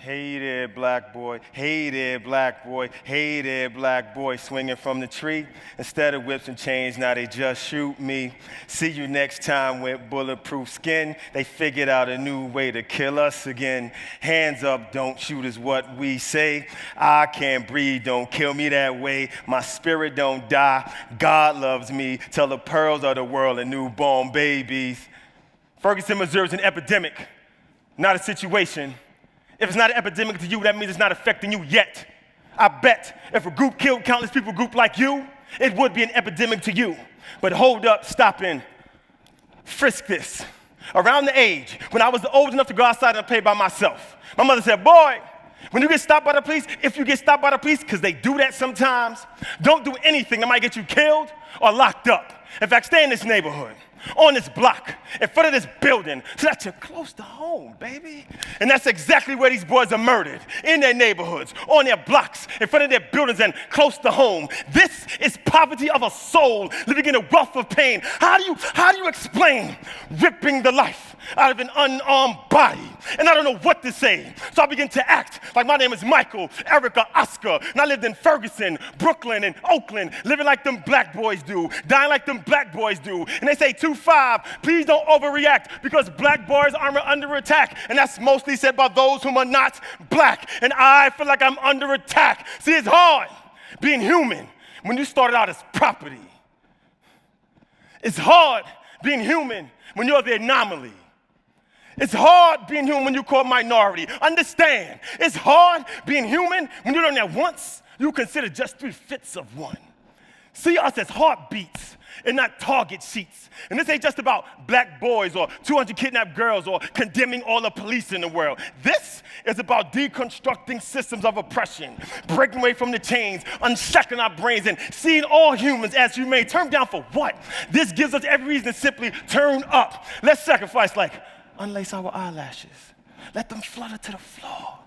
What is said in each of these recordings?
Hey there, black boy. Hey there, black boy. Hey there, black boy. Swinging from the tree. Instead of whips and chains, now they just shoot me. See you next time with bulletproof skin. They figured out a new way to kill us again. Hands up, don't shoot is what we say. I can't breathe, don't kill me that way. My spirit don't die. God loves me. Tell the pearls of the world and newborn babies. Ferguson, Missouri is an epidemic, not a situation. If it's not an epidemic to you, that means it's not affecting you yet. I bet if a group killed countless people, a group like you, it would be an epidemic to you. But hold up, stop and frisk this. Around the age when I was old enough to go outside and play by myself, my mother said, boy, when you get stopped by the police, if you get stopped by the police, because they do that sometimes, don't do anything that might get you killed or locked up. In fact, stay in this neighborhood, on this block, in front of this building, so that you're close to home, baby. And that's exactly where these boys are murdered, in their neighborhoods, on their blocks, in front of their buildings, and close to home. This is poverty of a soul living in a wealth of pain. How do you explain ripping the life out of an unarmed body? And I don't know what to say. So I begin to act like my name is Michael, Erica, Oscar, and I lived in Ferguson, Brooklyn, and Oakland, living like them black boys do, dying like them black boys do. And they say 2-5, please don't overreact because black boys are under attack. And that's mostly said by those whom are not black. And I feel like I'm under attack. See, it's hard being human when you started out as property. It's hard being human when you're the anomaly. It's hard being human when you're called minority. Understand, it's hard being human when you learn that once you consider just 3/5 of one. See us as heartbeats and not target sheets. And this ain't just about black boys or 200 kidnapped girls or condemning all the police in the world. This is about deconstructing systems of oppression, breaking away from the chains, unshackling our brains, and seeing all humans as humane. Turn down for what? This gives us every reason to simply turn up. Let's sacrifice, like unlace our eyelashes. Let them flutter to the floor.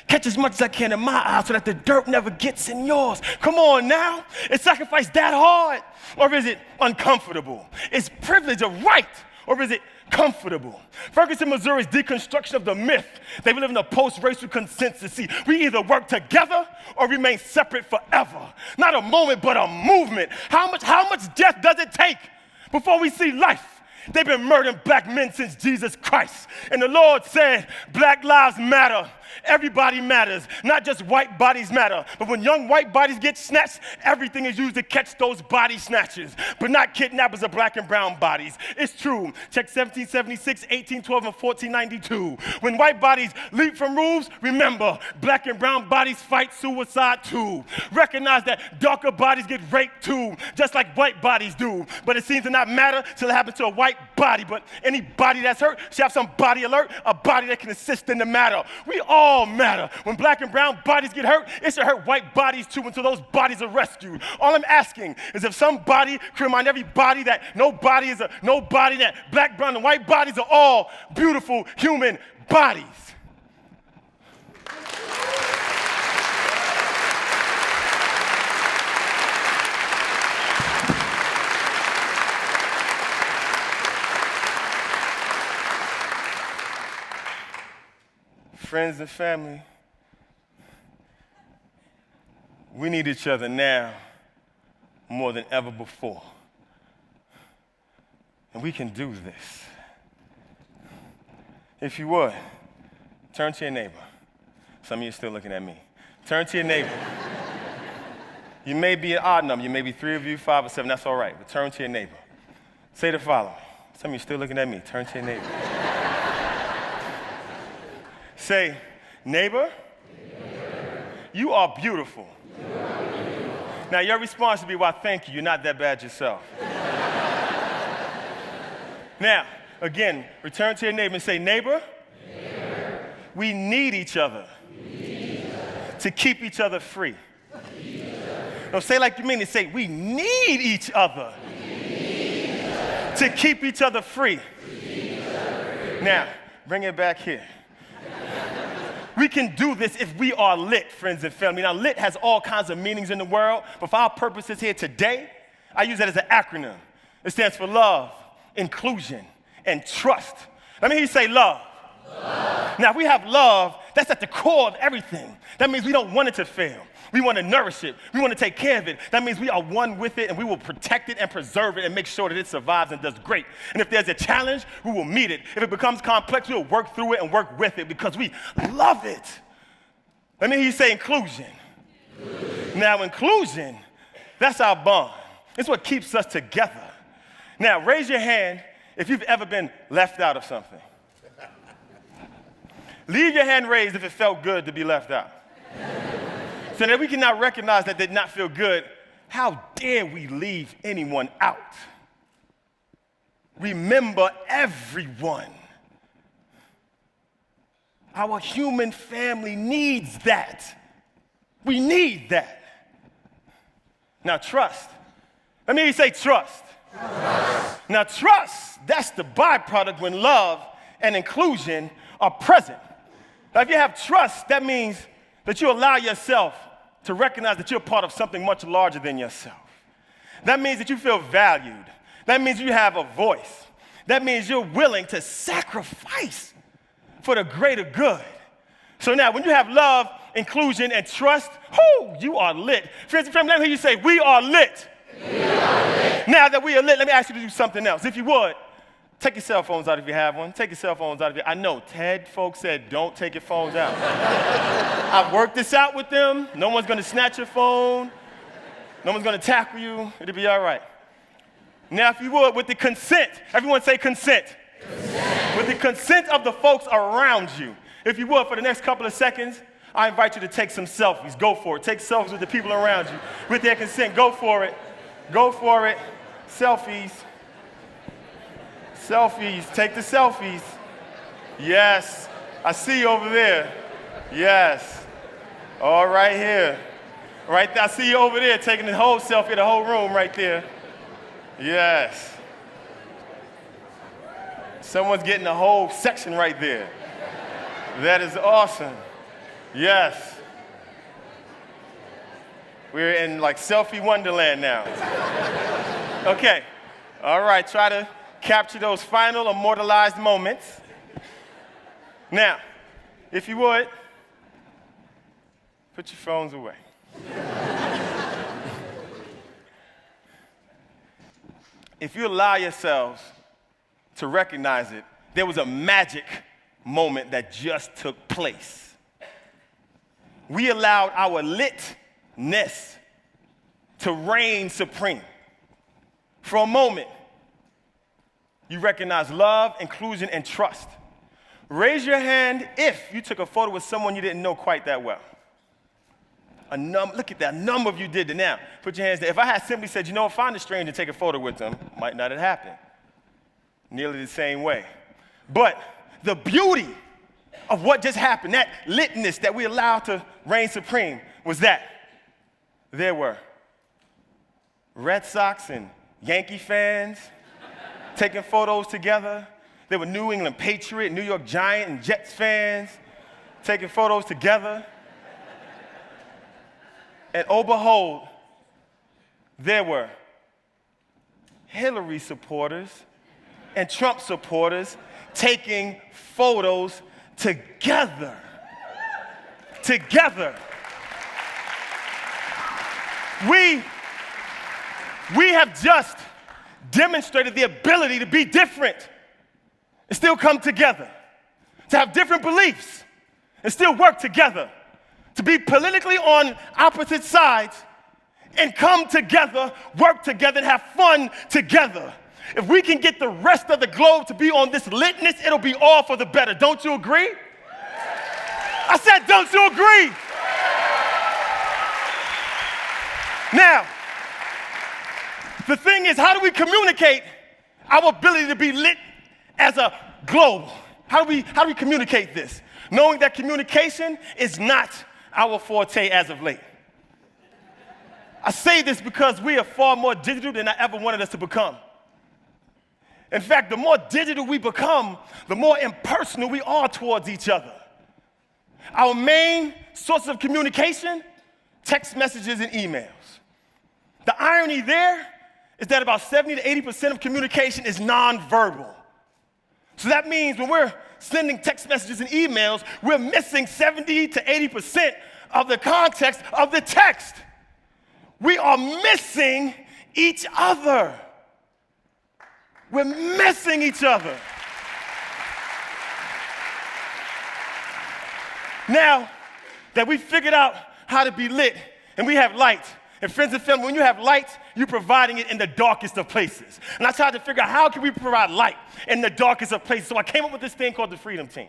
Catch as much as I can in my eyes so that the dirt never gets in yours. Come on now. Is sacrifice that hard? Or is it uncomfortable? Is privilege a right? Or is it comfortable? Ferguson, Missouri's deconstruction of the myth that we live in a post-racial consensus. See, we either work together or remain separate forever. Not a moment, but a movement. How much death does it take before we see life? They've been murdering black men since Jesus Christ. And the Lord said, Black lives matter. Everybody matters. Not just white bodies matter. But when young white bodies get snatched, everything is used to catch those body snatchers. But not kidnappers of black and brown bodies. It's true. Check 1776, 1812, and 1492. When white bodies leap from roofs, remember, black and brown bodies fight suicide too. Recognize that darker bodies get raped too, just like white bodies do. But it seems to not matter till it happens to a white body. But any body that's hurt should have some body alert, a body that can assist in the matter. We all matter. When black and brown bodies get hurt, it should hurt white bodies too until those bodies are rescued. All I'm asking is if somebody can remind everybody that nobody is a nobody, that black, brown, and white bodies are all beautiful human bodies. Friends and family, we need each other now more than ever before. And we can do this. If you would, turn to your neighbor. Some of you are still looking at me. Turn to your neighbor. You may be an odd number. You may be 3 of you, 5 or 7. That's all right. But turn to your neighbor. Say the following. Some of you are still looking at me. Turn to your neighbor. Say, neighbor, you are beautiful. Now, your response should be, well, thank you. You're not that bad yourself. Now, again, return to your neighbor and say, neighbor, we need each other to keep each other free. No, say like you mean it. Say, we need each other to keep each other free. Now, bring it back here. We can do this if we are lit, friends and family. Now, lit has all kinds of meanings in the world, but for our purposes here today, I use that as an acronym. It stands for love, inclusion, and trust. Let me hear you say love. Now, if we have love, That's at the core of everything. That means we don't want it to fail. We want to nourish it. We want to take care of it. That means we are one with it, and we will protect it and preserve it and make sure that it survives and does great. And if there's a challenge, we will meet it. If it becomes complex, we'll work through it and work with it because we love it. Let me hear you say inclusion. Now, inclusion, that's our bond. It's what keeps us together. Now, raise your hand if you've ever been left out of something. Leave your hand raised if it felt good to be left out. So that we can now recognize that did not feel good, how dare we leave anyone out? Remember everyone. Our human family needs that. We need that. Now, trust. Let me say trust. Trust. Now, trust, that's the byproduct when love and inclusion are present. Now, if you have trust, that means that you allow yourself to recognize that you're part of something much larger than yourself. That means that you feel valued. That means you have a voice. That means you're willing to sacrifice for the greater good. So now, when you have love, inclusion, and trust, you are lit. Friends and family, let me hear you say, we are lit. We are lit. Now that we are lit, let me ask you to do something else. If you would, take your cell phones out if you have one. Take your cell phones out if you. I know TED folks said don't take your phones out. I've worked this out with them. No one's going to snatch your phone. No one's going to tackle you. It'll be all right. Now, if you would, with the consent, everyone say consent. Consent. With the consent of the folks around you, if you would, for the next couple of seconds, I invite you to take some selfies. Go for it. Take selfies with the people around you. With their consent, go for it. Go for it. Selfies. Selfies. Take the selfies. Yes. I see you over there. Yes. All right here. Right there. I see you over there taking the whole selfie, the whole room right there. Yes. Someone's getting the whole section right there. That is awesome. Yes. We're in like selfie wonderland now. Okay. All right. Try to capture those final immortalized moments. Now, if you would, put your phones away. If you allow yourselves to recognize it, there was a magic moment that just took place. We allowed our litness to reign supreme. For a moment, you recognize love, inclusion, and trust. Raise your hand if you took a photo with someone you didn't know quite that well. Look at that, a number of you did it. Now, put your hands there. If I had simply said, find a stranger and take a photo with them, might not have happened. Nearly the same way. But the beauty of what just happened, that litness that we allowed to reign supreme, was that there were Red Sox and Yankee fans taking photos together. There were New England Patriot, New York Giant, and Jets fans taking photos together. And oh, behold, there were Hillary supporters and Trump supporters taking photos together. Together. We have just demonstrated the ability to be different and still come together, to have different beliefs and still work together, to be politically on opposite sides and come together, work together, and have fun together. If we can get the rest of the globe to be on this litness, it'll be all for the better. Don't you agree? I said, don't you agree? Now, the thing is, how do we communicate our ability to be lit as a globe? How do we communicate this? Knowing that communication is not our forte as of late. I say this because we are far more digital than I ever wanted us to become. In fact, the more digital we become, the more impersonal we are towards each other. Our main sources of communication, text messages and emails. The irony there is that about 70 to 80% of communication is nonverbal. So that means when we're sending text messages and emails, we're missing 70 to 80% of the context of the text. We are missing each other. We're missing each other. Now that we figured out how to be lit and we have light, and friends and family, when you have light, you're providing it in the darkest of places. And I tried to figure out how can we provide light in the darkest of places. So I came up with this thing called the Freedom Team.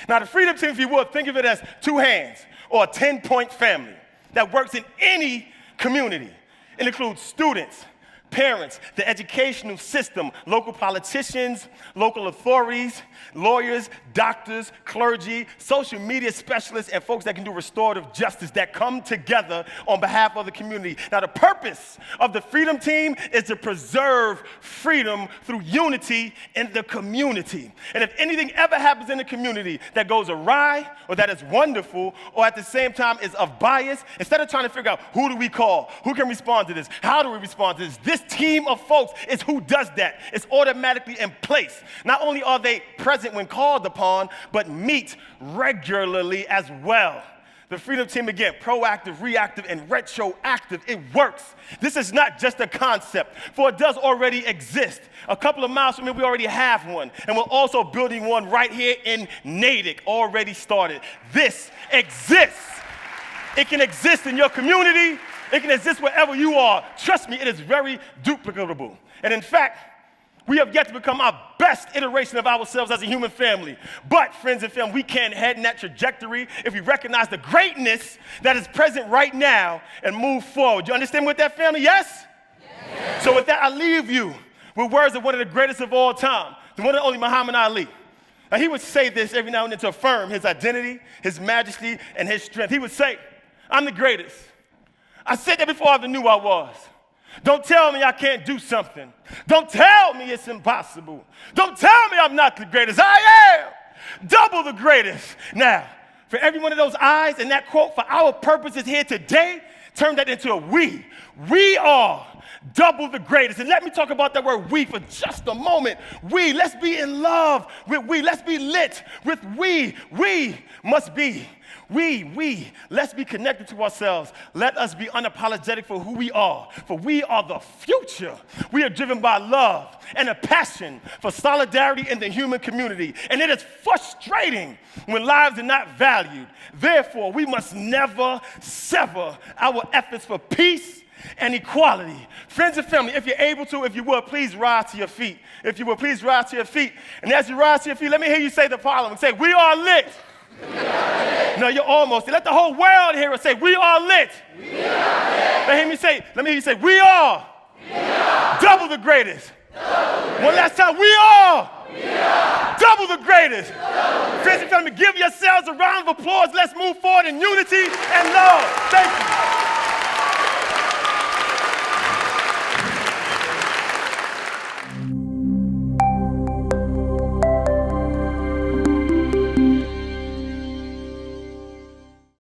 Now the Freedom Team, if you would, think of it as two hands or a 10-point family that works in any community. It includes students, parents, the educational system, local politicians, local authorities, lawyers, doctors, clergy, social media specialists, and folks that can do restorative justice that come together on behalf of the community. Now, the purpose of the Freedom Team is to preserve freedom through unity in the community. And if anything ever happens in the community that goes awry or that is wonderful or at the same time is of bias, instead of trying to figure out who do we call, who can respond to this, how do we respond to this team of folks is who does that. It's automatically in place. Not only are they present when called upon, but meet regularly as well. The Freedom Team, again, proactive, reactive, and retroactive. It works. This is not just a concept, for it does already exist. A couple of miles from here, we already have one, and we're also building one right here in Natick, already started. This exists. It can exist in your community. It can exist wherever you are. Trust me, it is very duplicatable. And in fact, we have yet to become our best iteration of ourselves as a human family. But, friends and family, we can head in that trajectory if we recognize the greatness that is present right now and move forward. You understand with that, family? Yes? Yes. So with that, I leave you with words of one of the greatest of all time, the one and only Muhammad Ali. Now, he would say this every now and then to affirm his identity, his majesty, and his strength. He would say, I'm the greatest. I said that before I even knew I was. Don't tell me I can't do something. Don't tell me it's impossible. Don't tell me I'm not the greatest. I am double the greatest. Now, for every one of those I's and that quote, for our purposes here today, turn that into a we. We are double the greatest. And let me talk about that word we for just a moment. We, let's be in love with we. Let's be lit with we. We must be. Let's be connected to ourselves. Let us be unapologetic for who we are, for we are the future. We are driven by love and a passion for solidarity in the human community. And it is frustrating when lives are not valued. Therefore, we must never sever our efforts for peace and equality. Friends and family, if you're able to, if you would, please rise to your feet. If you would, please rise to your feet. And as you rise to your feet, let me hear you say the following. Say, we are lit. No, you're almost. Let the whole world hear us say, we are lit. We are lit. Let me hear you say, we are double the greatest. One last time, we are double the greatest. Friends and family, give yourselves a round of applause. Let's move forward in unity and love. Thank you.